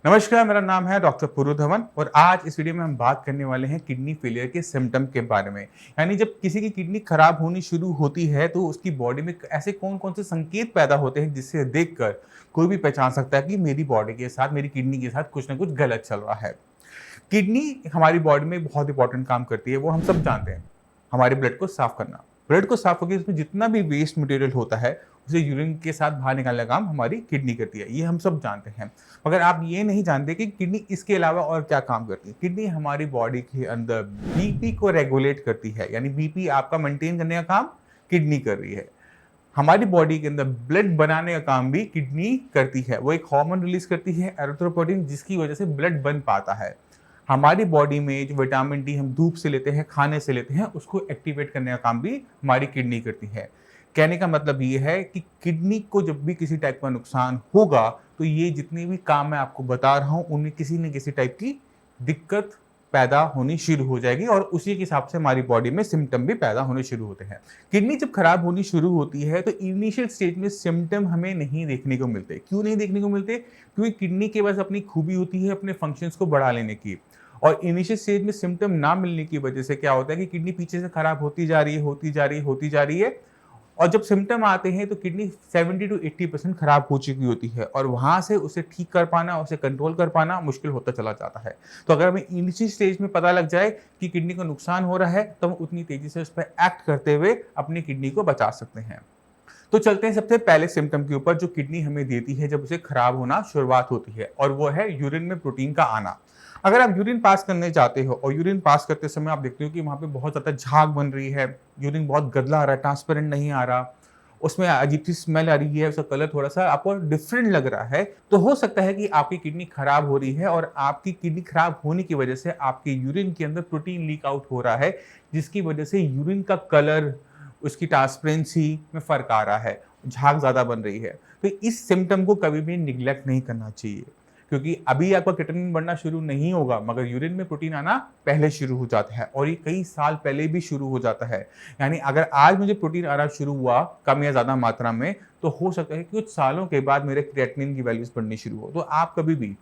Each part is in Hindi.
नमस्कार, मेरा नाम है डॉक्टर पुरु धवन और आज इस वीडियो में हम बात करने वाले हैं किडनी फेलियर के सिम्टम के बारे में। यानी जब किसी की किडनी खराब होनी शुरू होती है तो उसकी बॉडी में ऐसे कौन-कौन से संकेत पैदा होते हैं जिससे देखकर कोई भी पहचान सकता है कि मेरी बॉडी के साथ, मेरी किडनी के साथ कुछ ना कुछ गलत चल रहा है। किडनी हमारी बॉडी में बहुत इंपॉर्टेंट काम करती है, वो हम सब जानते हैं। हमारे ब्लड को साफ करना। ब्लड को साफ करके उसमें जितना भी वेस्ट मटेरियल होता है, उसे यूरिन के साथ बाहर निकालने का काम हमारी किडनी करती है। ये हम सब जानते हैं। मगर आप ये नहीं जानते कि किडनी इसके अलावा और क्या काम करती है। किडनी हमारी बॉडी के अंदर बीपी को रेगुलेट करती है, यानी बीपी आपका मेंटेन करने का काम किडनी कर रही है। हमारी बॉडी के अंदर ब्लड बनाने का काम भी किडनी करती है। वो एक हार्मोन रिलीज करती है एरिथ्रोपोइटिन, जिसकी वजह से ब्लड बन पाता है। हमारी बॉडी में जो विटामिन डी हम धूप से लेते हैं, खाने से लेते हैं, उसको एक्टिवेट करने का काम भी हमारी किडनी करती है। कहने का मतलब ये है कि किडनी को जब भी किसी टाइप का नुकसान होगा तो ये जितने भी काम मैं आपको बता रहा हूँ उनमें किसी न किसी टाइप की दिक्कत पैदा होनी शुरू हो जाएगी और उसी के हिसाब से हमारी बॉडी में सिम्टम भी पैदा होने शुरू होते हैं। किडनी जब खराब होनी शुरू होती है तो इनिशियल स्टेज में सिम्टम हमें नहीं देखने को मिलते। क्यों नहीं देखने को मिलते? क्योंकि किडनी के पास अपनी खूबी होती है अपने फंक्शंस को बढ़ा लेने की, और इनिशियल स्टेज में सिम्टम ना मिलने की वजह से क्या होता है कि किडनी पीछे से खराब होती जा रही है, होती जा रही है, होती जा रही है, और जब सिम्टम आते हैं तो किडनी 70 to 80% खराब हो चुकी होती है और वहाँ से उसे ठीक कर पाना, उसे कंट्रोल कर पाना मुश्किल होता चला जाता है। तो अगर हमें इनिशियल स्टेज में पता लग जाए कि किडनी को नुकसान हो रहा है तो हम उतनी तेजी से उस पर एक्ट करते हुए अपनी किडनी को बचा सकते हैं। तो चलते हैं सबसे पहले सिम्टम के ऊपर जो किडनी हमें देती है जब उसे खराब होना शुरुआत होती है, और वो है यूरिन में प्रोटीन का आना। अगर आप यूरिन पास करने जाते हो और यूरिन पास करते समय आप देखते हो कि वहाँ पे बहुत ज़्यादा झाग बन रही है, यूरिन बहुत गंदा आ रहा है, ट्रांसपेरेंट नहीं आ रहा, उसमें अजीब सी स्मेल आ रही है, उसका कलर थोड़ा सा आपको डिफरेंट लग रहा है, तो हो सकता है कि आपकी किडनी खराब हो रही है और आपकी किडनी खराब होने की वजह से आपके यूरिन के अंदर प्रोटीन लीक आउट हो रहा है, जिसकी वजह से यूरिन का कलर, उसकी ट्रांसपेरेंसी में फ़र्क आ रहा है, झाग ज़्यादा बन रही है। तो इस सिम्पटम को कभी भी निग्लेक्ट नहीं करना चाहिए, क्योंकि अभी आपका क्रिएटिनिन बढ़ना शुरू नहीं होगा, मगर यूरिन में प्रोटीन आना पहले शुरू हो जाता है और ये कई साल पहले भी शुरू हो जाता है। यानी अगर आज मुझे प्रोटीन आना शुरू हुआ कम या ज़्यादा मात्रा में, तो हो सकता है कि कुछ सालों के बाद मेरे क्रिएटिनिन की वैल्यूज़ बढ़नी शुरू हो। तो आप कभी भी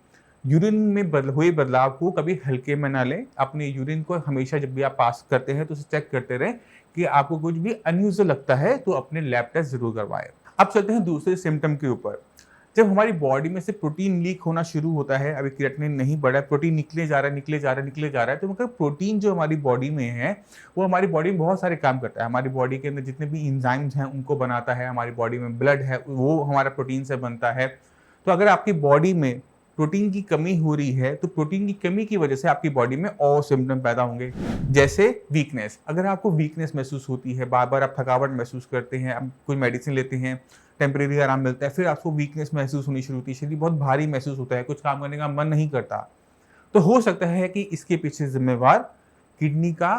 यूरिन में हुए बदलाव को कभी हल्के में ना लें। अपने यूरिन को हमेशा जब भी आप पास करते हैं तो उसे चेक करते रहें कि आपको कुछ भी अनयूजुअल लगता है तो अपने लैब टेस्ट ज़रूर करवाएँ। अब चलते हैं दूसरे सिम्पटम के ऊपर। जब हमारी बॉडी में से प्रोटीन लीक होना शुरू होता है, अभी क्रिएटिनिन नहीं बढ़ा है, प्रोटीन निकले जा रहा है, निकले जा रहा है, निकले जा रहा है, तो मतलब प्रोटीन जो हमारी बॉडी में है, वो हमारी बॉडी में बहुत सारे काम करता है। हमारी बॉडी के अंदर जितने भी एंजाइम्स हैं, उनको बनाता है। हमारी बॉडी में ब्लड है, वो हमारा प्रोटीन से बनता है। तो अगर आपकी बॉडी में प्रोटीन की कमी हो रही है, तो प्रोटीन की कमी की वजह से आपकी बॉडी में और सिम्पटम पैदा होंगे, जैसे वीकनेस। अगर आपको वीकनेस महसूस होती है, बार-बार आप थकावट महसूस करते हैं, आप कोई मेडिसिन लेते हैं, टेम्परेरी आराम मिलता है, फिर आपको वीकनेस महसूस होनी शुरू होती है, शरीर बहुत भारी महसूस होता है, कुछ काम करने का मन नहीं करता, तो हो सकता है कि इसके पीछे जिम्मेवार किडनी का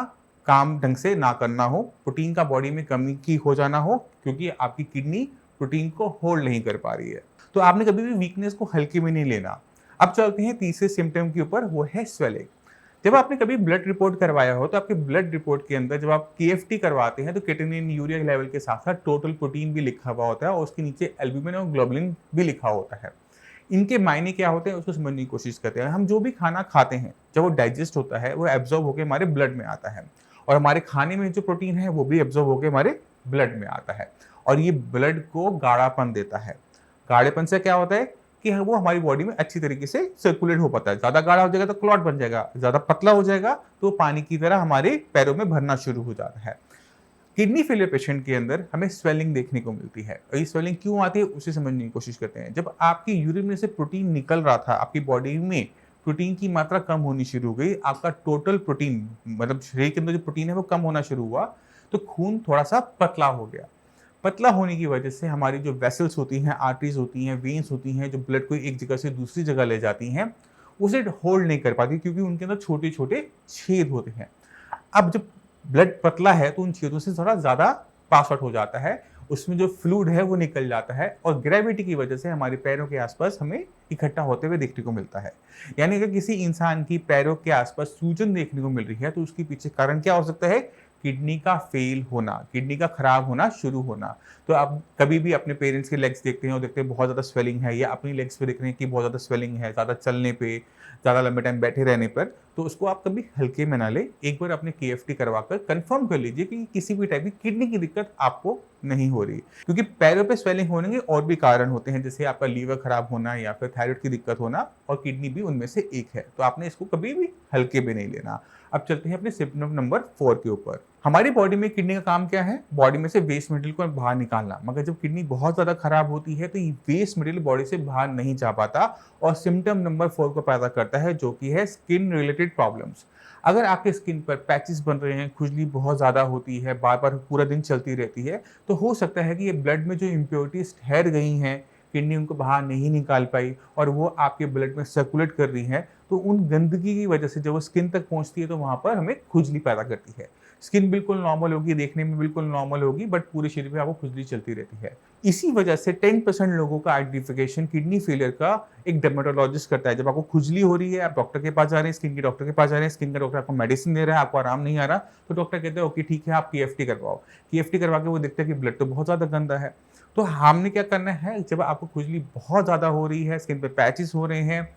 काम ढंग से ना करना हो, प्रोटीन का बॉडी में कमी की हो जाना हो, क्योंकि आपकी किडनी प्रोटीन को होल्ड नहीं कर पा रही है। तो आपने कभी भी वीकनेस को हल्के में नहीं लेना। अब चलते हैं तीसरे सिम्पटम के ऊपर, वो है स्वेलिंग। जब आपने कभी ब्लड रिपोर्ट करवाया हो तो आपके ब्लड रिपोर्ट के अंदर जब आप केएफटी करवाते हैं तो क्रिएटिनिन, यूरिया लेवल के साथ साथ टोटल प्रोटीन भी लिखा हुआ होता है और उसके नीचे एल्ब्यूमिन और ग्लोबुलिन भी लिखा होता है। इनके मायने क्या होते हैं उसको समझने की कोशिश करते हैं। हम जो भी खाना खाते हैं जब वो डाइजेस्ट होता है वो एब्जॉर्ब होकर हमारे ब्लड में आता है, और हमारे खाने में जो प्रोटीन है वो भी एब्जॉर्ब होकर हमारे ब्लड में आता है, और ये ब्लड को गाढ़ापन देता है। गाढ़ेपन से क्या होता है कि वो हमारी बॉडी में अच्छी तरीके से सर्कुलेट हो पाता है। ज़्यादा गाढ़ा हो जाएगा तो क्लॉट बन जाएगा, ज़्यादा पतला हो जाएगा तो पानी की तरह हमारे पैरों में भरना शुरू हो जाता है। किडनी फेलियर पेशेंट के अंदर हमें स्वेलिंग देखने को मिलती है, और ये स्वेलिंग क्यों आती है उसे समझने की कोशिश करते हैं। जब आपकी यूरिन में से प्रोटीन निकल रहा था, आपकी बॉडी में प्रोटीन की मात्रा कम होनी शुरू हो गई, आपका टोटल प्रोटीन मतलब शरीर के अंदर जो प्रोटीन है वो कम होना शुरू हुआ, तो खून थोड़ा सा पतला हो गया। पतला होने की वजह से हमारी जो वेसल्स होती हैं, आर्टरीज होती हैं, वेन्स होती हैं, जो ब्लड को एक जगह से दूसरी जगह ले जाती हैं, उसे होल्ड नहीं कर पाती, क्योंकि उनके अंदर छोटे-छोटे छेद होते हैं। अब जब ब्लड पतला है तो उन छेदों से थोड़ा ज़्यादा पास आउट हो जाता है, उसमें जो फ्लूइड है वो निकल जाता है, और ग्रेविटी की वजह से हमारे पैरों के आसपास हमें इकट्ठा होते हुए देखने को मिलता है। यानी अगर किसी इंसान की पैरों के आसपास सूजन देखने को मिल रही है तो उसके पीछे कारण क्या हो सकता है? किडनी का फेल होना, किडनी का खराब होना शुरू होना। तो आप कभी भी अपने पेरेंट्स के लेग्स देखते हैं और देखते हैं बहुत ज़्यादा स्वेलिंग है, या अपनी लेग्स पे देख रहे हैं कि बहुत ज़्यादा स्वेलिंग है, ज़्यादा चलने पे, ज़्यादा लंबे टाइम बैठे रहने पर, तो उसको आप कभी हल्के में ना लें। एक बार अपने केएफटी करवाकर कंफर्म कर लीजिए कि किसी भी टाइप की किडनी की दिक्कत आपको नहीं हो रही। क्योंकि पैरों पे स्वेलिंग होने के और भी कारण होते हैं, जैसे आपका लीवर खराब होना या फिर थायराइड की दिक्कत होना, और किडनी भी उनमें से एक है। तो आपने इसको कभी भी हल्के में नहीं लेना। अब चलते हैं अपने सिम्पटम नंबर 4 के ऊपर। हमारी बॉडी में किडनी का काम क्या है? बॉडी में से वेस्ट मटेरियल को बाहर निकालना। मगर जब किडनी बहुत ज़्यादा खराब होती है तो ये वेस्ट मटेरियल बॉडी से बाहर नहीं जा पाता और सिम्पटम नंबर 4 को पैदा करता है, जो कि है स्किन रिलेटेड प्रॉब्लम्स। अगर आपके स्किन पर पैचेस बन रहे हैं, खुजली बहुत ज़्यादा होती है, बार-बार पूरा दिन चलती रहती है, तो हो सकता है कि ये ब्लड में जो इम्प्योरिटीज़ ठहर गई हैं, किडनी उनको बाहर नहीं निकाल पाई और वो आपके ब्लड में सर्कुलेट कर रही हैं, तो उन गंदगी की वजह से जब वो स्किन तक पहुँचती है तो वहाँ पर हमें खुजली पैदा करती है। स्किन बिल्कुल नॉर्मल होगी, देखने में बिल्कुल नॉर्मल होगी, बट पूरे शरीर में आपको खुजली चलती रहती है। इसी वजह से 10% लोगों का आइडेंटिफिकेशन किडनी फेलियर का एक डर्मेटोलॉजिस्ट करता है। जब आपको खुजली हो रही है, आप डॉक्टर के पास जा रहे हैं, स्किन के डॉक्टर के पास जा रहे हैं, स्किन का डॉक्टर आपको मेडिसिन दे रहा है, आपको आराम नहीं आ रहा, तो डॉक्टर कहते हैं ओके ठीक है, आप केएफटी करवाओ। केएफटी करवा के वो देखते हैं कि ब्लड तो बहुत ज़्यादा गंदा है। तो हमने क्या करना है, जब आपको खुजली बहुत ज़्यादा हो रही है, स्किन पे पैचेस हो रहे हैं,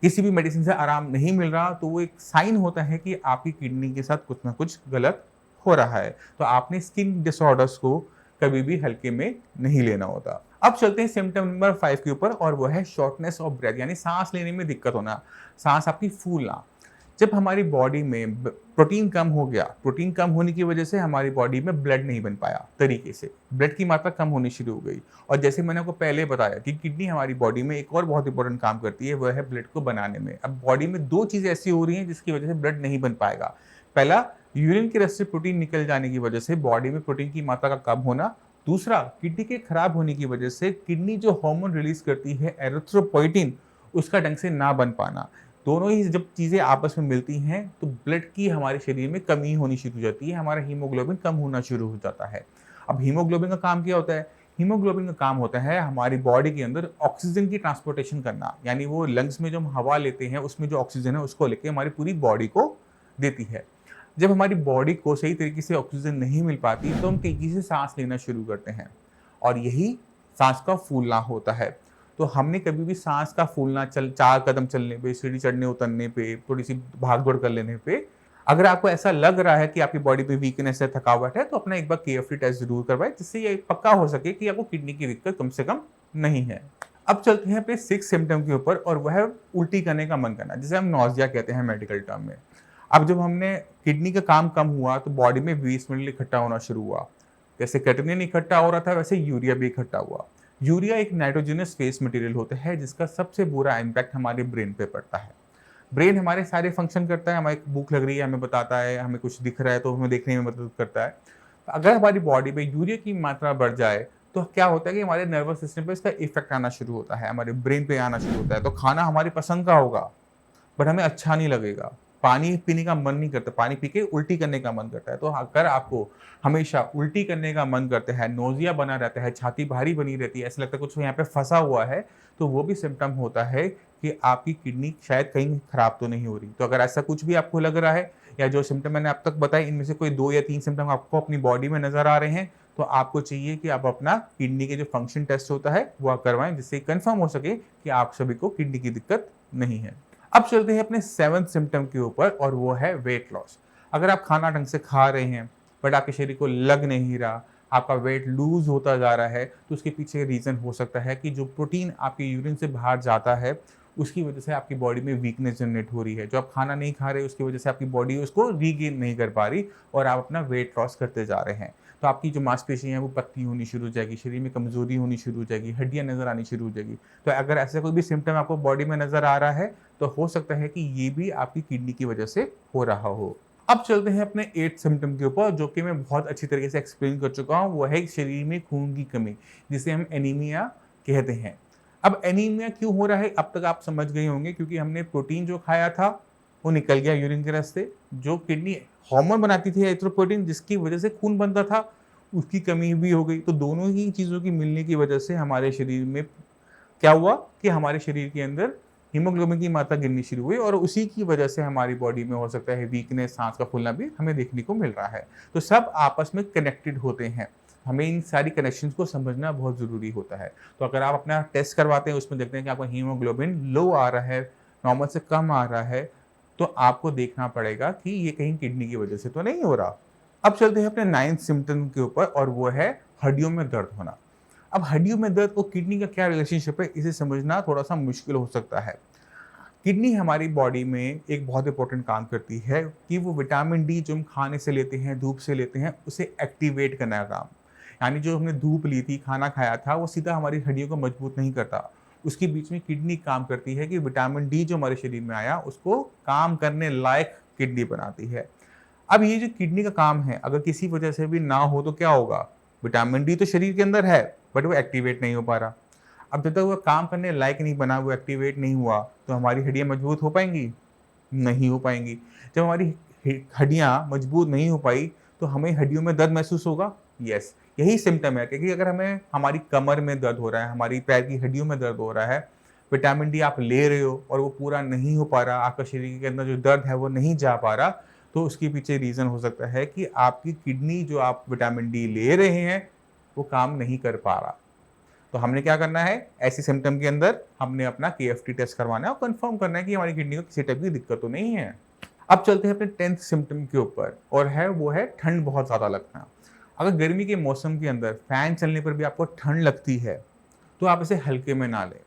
किसी भी मेडिसिन से आराम नहीं मिल रहा, तो वो एक साइन होता है कि आपकी किडनी के साथ कुछ ना कुछ गलत हो रहा है। तो आपने स्किन डिसऑर्डर्स को कभी भी हल्के में नहीं लेना होता। अब चलते हैं सिम्पटम नंबर 5 के ऊपर, और वो है शॉर्टनेस ऑफ ब्रेथ, यानी सांस लेने में दिक्कत होना, सांस आपकी फूलना। जब हमारी बॉडी में प्रोटीन कम हो गया, प्रोटीन कम होने की वजह से हमारी बॉडी में ब्लड नहीं बन पाया तरीके से, ब्लड की मात्रा कम होनी शुरू हो गई। और जैसे मैंने आपको पहले बताया कि किडनी हमारी बॉडी में एक और बहुत इंपॉर्टेंट काम करती है, वह है ब्लड को बनाने में। अब बॉडी में 2 चीज़ें ऐसी हो रही हैं जिसकी वजह से ब्लड नहीं बन पाएगा। पहला, यूरिन के रस्ते प्रोटीन निकल जाने की वजह से बॉडी में प्रोटीन की मात्रा का कम होना। दूसरा, किडनी के खराब होने की वजह से किडनी जो हार्मोन रिलीज करती है एरिथ्रोपोइटिन, उसका ढंग से ना बन पाना। दोनों ही जब चीज़ें आपस में मिलती हैं तो ब्लड की हमारे शरीर में कमी होनी शुरू हो जाती है, हमारा हीमोग्लोबिन कम होना शुरू हो जाता है। अब हीमोग्लोबिन का काम क्या होता है? हीमोग्लोबिन का काम होता है हमारी बॉडी के अंदर ऑक्सीजन की ट्रांसपोर्टेशन करना, यानी वो लंग्स में जो हम हवा लेते हैं उसमें जो ऑक्सीजन है उसको लेके हमारी पूरी बॉडी को देती है। जब हमारी बॉडी को सही तरीके से ऑक्सीजन नहीं मिल पाती तो हम तेजी से सांस लेना शुरू करते हैं, और यही सांस का फूलना होता है। तो हमने कभी भी सांस का फूलना 4 कदम चलने पे, सीढ़ी चढ़ने उतरने पे, थोड़ी सी भाग दौड़ कर लेने पे, अगर आपको ऐसा लग रहा है कि आपकी बॉडी पे वीकनेस है, थकावट है, तो अपना एक बार केएफटी टेस्ट जरूर करवाएं, जिससे ये पक्का हो सके कि आपको किडनी की दिक्कत कम से कम नहीं है। अब चलते हैं अपने 6 सिम्टम के ऊपर, और वह है उल्टी करने का मन करना, जिसे हम नौजिया कहते हैं मेडिकल टर्म में। अब जब हमने किडनी का काम कम हुआ तो बॉडी में वेस्ट मटेरियल इकट्ठा होना शुरू हुआ। जैसे क्रेटिनिन इकट्ठा हो रहा था, वैसे यूरिया भी इकट्ठा हुआ। यूरिया एक नाइट्रोजनस वेस्ट मटेरियल होता है जिसका सबसे बुरा इम्पैक्ट हमारे ब्रेन पे पड़ता है। ब्रेन हमारे सारे फंक्शन करता है, हमें भूख लग रही है हमें बताता है, हमें कुछ दिख रहा है तो हमें देखने में मदद करता है। तो अगर हमारी बॉडी में यूरिया की मात्रा बढ़ जाए तो क्या होता है कि हमारे नर्वस सिस्टम पे इसका इफेक्ट आना शुरू होता है, हमारे ब्रेन पे आना शुरू होता है। तो खाना हमारी पसंद का होगा बट हमें अच्छा नहीं लगेगा, पानी पीने का मन नहीं करता, पानी पी के उल्टी करने का मन करता है। तो अगर आपको हमेशा उल्टी करने का मन करता है, नोजिया बना रहता है, छाती भारी बनी रहती है, ऐसा लगता है कुछ यहाँ पे फंसा हुआ है, तो वो भी सिम्टम होता है कि आपकी किडनी शायद कहीं खराब तो नहीं हो रही। तो अगर ऐसा कुछ भी आपको लग रहा है, या जो सिम्टम मैंने अब तक बताए इनमें से कोई 2 या 3 सिम्टम आपको अपनी बॉडी में नजर आ रहे हैं, तो आपको चाहिए कि आप अपना किडनी के जो फंक्शन टेस्ट होता है वो करवाएं, जिससे कंफर्म हो सके कि आप सभी को किडनी की दिक्कत नहीं है। अब चलते हैं अपने 7th सिम्टम के ऊपर, और वो है वेट लॉस। अगर आप खाना ढंग से खा रहे हैं बट आपके शरीर को लग नहीं रहा, आपका वेट लूज होता जा रहा है, तो उसके पीछे रीज़न हो सकता है कि जो प्रोटीन आपके यूरिन से बाहर जाता है उसकी वजह से आपकी बॉडी में वीकनेस जनरेट हो रही है। जो आप खाना नहीं खा रहे उसकी वजह से आपकी बॉडी उसको रीगेन नहीं कर पा रही और आप अपना वेट लॉस करते जा रहे हैं। तो आपकी जो मांसपेशियाँ हैं वो पतली होनी शुरू हो जाएगी, शरीर में कमजोरी होनी शुरू हो जाएगी, हड्डियाँ नजर आनी शुरू हो जाएगी। तो अगर ऐसा कोई भी सिम्टम आपको बॉडी में नजर आ रहा है तो हो सकता है कि ये भी आपकी किडनी की वजह से हो रहा हो। अब चलते हैं अपने 8th सिम्टम के ऊपर, जो कि मैं बहुत अच्छी तरीके से एक्सप्लेन कर चुका हूँ। वो है शरीर में खून की कमी, जिसे हम एनीमिया कहते हैं। अब एनीमिया क्यों हो रहा है अब तक आप समझ गए होंगे, क्योंकि हमने प्रोटीन जो खाया था वो निकल गया यूरिन के रास्ते। जो किडनी हार्मोन बनाती थी एरिथ्रोपोइटिन, जिसकी वजह से खून बनता था, उसकी कमी भी हो गई। तो दोनों ही चीज़ों की मिलने की वजह से हमारे शरीर में क्या हुआ कि हमारे शरीर के अंदर हीमोग्लोबिन की मात्रा गिरनी शुरू हुई और उसी की वजह से हमारी बॉडी में हो सकता है वीकनेस, सांस का फूलना भी हमें देखने को मिल रहा है। तो सब आपस में कनेक्टेड होते हैं। हमें इन सारी कनेक्शंस को समझना बहुत ज़रूरी होता है। तो अगर आप अपना टेस्ट करवाते हैं, उसमें देखते हैं कि आपका हीमोग्लोबिन लो आ रहा है, नॉर्मल से कम आ रहा है, तो आपको देखना पड़ेगा कि ये कहीं किडनी की वजह से तो नहीं हो रहा। अब चलते हैं अपने 9th सिम्पटम के ऊपर और वो है हड्डियों में दर्द होना। अब हड्डियों में दर्द और किडनी का क्या रिलेशनशिप है, इसे समझना थोड़ा-सा मुश्किल हो सकता है। किडनी हमारी बॉडी में एक बहुत इंपॉर्टेंट काम करती है कि वो विटामिन डी जो हम खाने से लेते हैं, धूप से लेते हैं, उसे एक्टिवेट करने का काम। यानी जो हमने धूप ली थी, खाना खाया था, वो सीधा हमारी हड्डियों को मजबूत नहीं करता। उसके बीच में किडनी काम करती है कि विटामिन डी जो हमारे शरीर में आया, उसको काम करने लायक किडनी बनाती है। अब ये जो किडनी का काम है, अगर किसी वजह से भी ना हो तो क्या होगा? विटामिन डी तो शरीर के अंदर है, बट वो एक्टिवेट नहीं हो पा रहा। अब जब तक वो काम करने लायक नहीं बना, वो एक्टिवेट नहीं हुआ, तो हमारी हड्डियाँ मजबूत हो पाएँगी? नहीं हो पाएँगी। जब हमारी हड्डियाँ मजबूत नहीं हो पाई, तो हमें हड्डियों में दर्द महसूस होगा? यस, यही सिम्पटम है, क्योंकि अगर हमें हमारी कमर में दर्द हो रहा है, हमारी पैर की हड्डियों में दर्द हो रहा है, विटामिन डी आप ले रहे हो और वो पूरा नहीं हो पा रहा, आपका शरीर के अंदर जो दर्द है वो नहीं जा पा रहा, तो उसके पीछे रीज़न हो सकता है कि आपकी किडनी जो आप विटामिन डी ले रहे हैं, वो काम नहीं कर पा रहा। तो हमने क्या करना है, ऐसे सिम्पटम के अंदर हमने अपना केएफटी टेस्ट करवाना है और कंफर्म करना है कि हमारी किडनी को किसी टाइप की दिक्कत तो नहीं है। अब चलते हैं अपने 10th सिम्पटम के ऊपर और वो है ठंड बहुत ज़्यादा लगना। अगर गर्मी के मौसम के अंदर फैन चलने पर भी आपको ठंड लगती है, तो आप इसे हल्के में ना लें।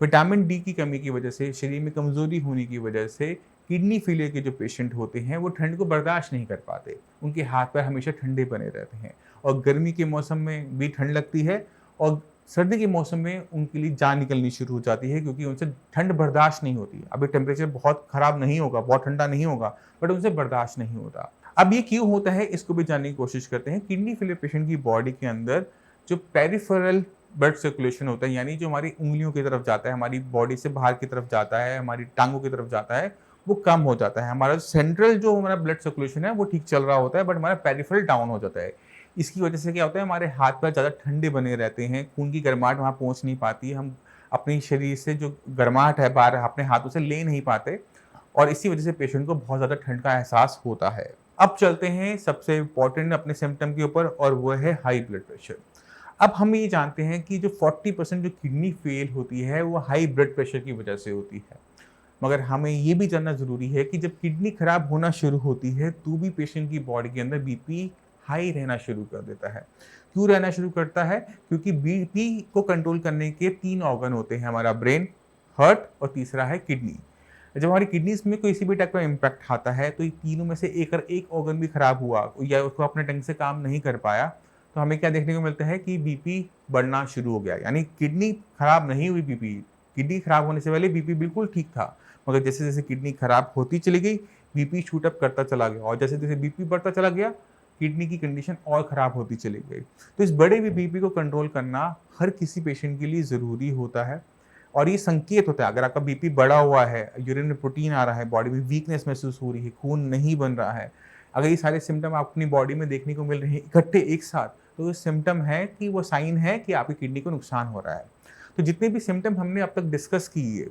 विटामिन डी की कमी की वजह से, शरीर में कमज़ोरी होने की वजह से किडनी फेलियर के जो पेशेंट होते हैं, वो ठंड को बर्दाश्त नहीं कर पाते। उनके हाथ पैर हमेशा ठंडे बने रहते हैं और गर्मी के मौसम में भी ठंड लगती है और सर्दी के मौसम में उनके लिए जान निकलनी शुरू हो जाती है, क्योंकि उनसे ठंड बर्दाश्त नहीं होती। अभी टेम्परेचर बहुत ख़राब नहीं होगा, बहुत ठंडा नहीं होगा, बट उनसे बर्दाश्त नहीं होता। अब ये क्यों होता है, इसको भी जानने की कोशिश करते हैं। किडनी फेलियर पेशेंट की बॉडी के अंदर जो पेरिफेरल ब्लड सर्कुलेशन होता है, यानी जो हमारी उंगलियों की तरफ जाता है, हमारी बॉडी से बाहर की तरफ जाता है, हमारी टांगों की तरफ जाता है, वो कम हो जाता है। हमारा सेंट्रल जो हमारा ब्लड सर्कुलेशन है वो ठीक चल रहा होता है, बट हमारा पेरिफेरल डाउन हो जाता है। इसकी वजह से क्या होता है, हमारे हाथ पैर ज़्यादा ठंडे बने रहते हैं, खून की गर्माहट वहाँ पहुँच नहीं पाती, हम अपने शरीर से जो गर्माहट है बाहर अपने हाथों से ले नहीं पाते और इसी वजह से पेशेंट को बहुत ज़्यादा ठंड का एहसास होता है। अब चलते हैं सबसे इम्पोर्टेंट अपने सिम्पटम के ऊपर और वो है हाई ब्लड प्रेशर। अब हम ये जानते हैं कि जो 40% जो किडनी फेल होती है वो हाई ब्लड प्रेशर की वजह से होती है। मगर हमें ये भी जानना ज़रूरी है कि जब किडनी खराब होना शुरू होती है तो भी पेशेंट की बॉडी के अंदर बीपी हाई रहना शुरू कर देता है। क्यों रहना शुरू करता है? क्योंकि बीपी को कंट्रोल करने के 3 ऑर्गन होते हैं, हमारा ब्रेन, हार्ट और तीसरा है किडनी। जब हमारी किडनीज़ में किसी भी टाइप का इम्पैक्ट आता है तो ये तीनों में से एक ऑर्गन भी खराब हुआ या उसको अपने ढंग से काम नहीं कर पाया, तो हमें क्या देखने को मिलता है कि बीपी बढ़ना शुरू हो गया। यानी किडनी खराब नहीं हुई, किडनी खराब होने से पहले बीपी बिल्कुल ठीक था, मगर जैसे-जैसे किडनी खराब होती चली गई, बीपी शूट अप करता चला गया और जैसे-जैसे बीपी बढ़ता चला गया, किडनी की कंडीशन और खराब होती चली गई। तो इस बड़े बीपी को कंट्रोल करना हर किसी पेशेंट के लिए ज़रूरी होता है और ये संकेत होता है। अगर आपका बीपी बढ़ा हुआ है, यूरिन में प्रोटीन आ रहा है, बॉडी में वीकनेस महसूस हो रही है, खून नहीं बन रहा है, अगर ये सारे सिम्पटम आप अपनी बॉडी में देखने को मिल रहे हैं इकट्ठे एक साथ, तो ये सिम्पटम है कि वो साइन है कि आपकी किडनी को नुकसान हो रहा है। तो जितने भी सिम्पटम हमने अब तक डिस्कस किए,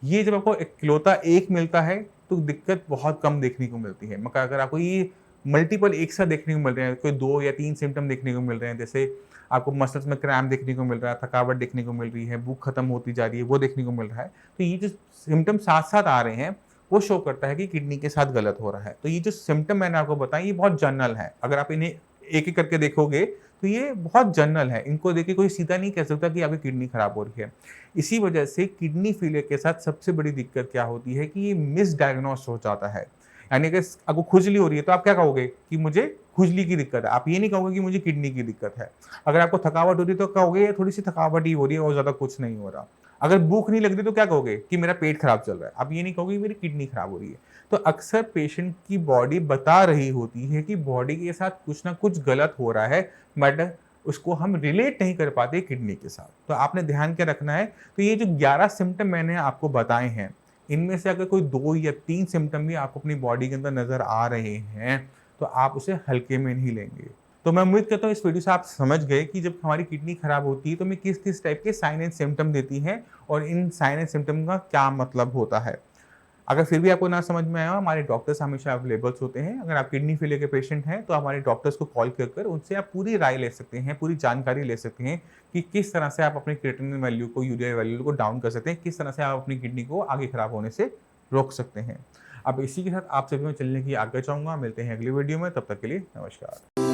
ये जब आपको इकलौता एक मिलता है तो दिक्कत बहुत कम देखने को मिलती है। मगर अगर आपको ये मल्टीपल एक साथ देखने को मिल रहे हैं, कोई 2 या 3 सिम्पटम देखने को मिल रहे हैं, जैसे आपको मसल्स में क्रैम्प देखने को मिल रहा है, थकावट देखने को मिल रही है, भूख खत्म होती जा रही है, वो देखने को मिल रहा है, तो ये जो सिम्पटम साथ-साथ आ रहे हैं, वो शो करता है कि किडनी के साथ गलत हो रहा है। तो ये जो सिम्पटम मैंने आपको बताए, ये बहुत जनरल है। अगर आप इन्हें एक-एक करके देखोगे, तो ये बहुत जनरल है। इनको देख के कोई सीधा नहीं कह सकता कि आपकी किडनी खराब हो रही है। इसी वजह से किडनी फेलियर के साथ सबसे बड़ी दिक्कत क्या होती है कि ये मिसडायग्नोस हो जाता है। यानी कि आपको खुजली हो रही है तो आप क्या कहोगे कि मुझे खुजली की दिक्कत है, आप ये नहीं कहोगे कि मुझे किडनी की दिक्कत है। अगर आपको थकावट हो रही है तो कहोगे थोड़ी सी थकावट ही हो रही है और ज़्यादा कुछ नहीं हो रहा। अगर भूख नहीं लग रही तो क्या कहोगे कि मेरा पेट खराब चल रहा है, आप ये नहीं कहोगे मेरी किडनी खराब हो रही है। तो अक्सर पेशेंट की बॉडी बता रही होती है कि बॉडी के साथ कुछ ना कुछ गलत हो रहा है, बट उसको हम रिलेट नहीं कर पाते किडनी के साथ। तो आपने ध्यान क्या रखना है, तो ये जो 11 सिम्पटम मैंने आपको बताए हैं, इनमें से अगर कोई 2 या 3 सिम्पटम भी आपको अपनी बॉडी के अंदर नज़र आ रहे हैं, तो आप उसे हल्के में नहीं लेंगे। तो मैं उम्मीद करता हूँ इस वीडियो से आप समझ गए कि जब हमारी किडनी खराब होती है तो हमें किस-किस टाइप के साइन एंड सिम्पटम देती है और इन साइन एंड सिम्पटम का क्या मतलब होता है। अगर फिर भी आपको ना समझ में आया हो, हमारे डॉक्टर्स हमेशा अवेलेबल्स होते हैं। अगर आप किडनी फेलियर के पेशेंट हैं, तो हमारे डॉक्टर्स को कॉल कर उनसे आप पूरी राय ले सकते हैं, पूरी जानकारी ले सकते हैं कि किस तरह से आप अपने क्रिएटिनिन वैल्यू को, यूरिया वैल्यू को डाउन कर सकते हैं, किस तरह से आप अपनी किडनी को आगे खराब होने से रोक सकते हैं। अब इसी के साथ आप सभी में चलने की आज्ञा चाहूँगा। मिलते हैं अगली वीडियो में, तब तक के लिए नमस्कार।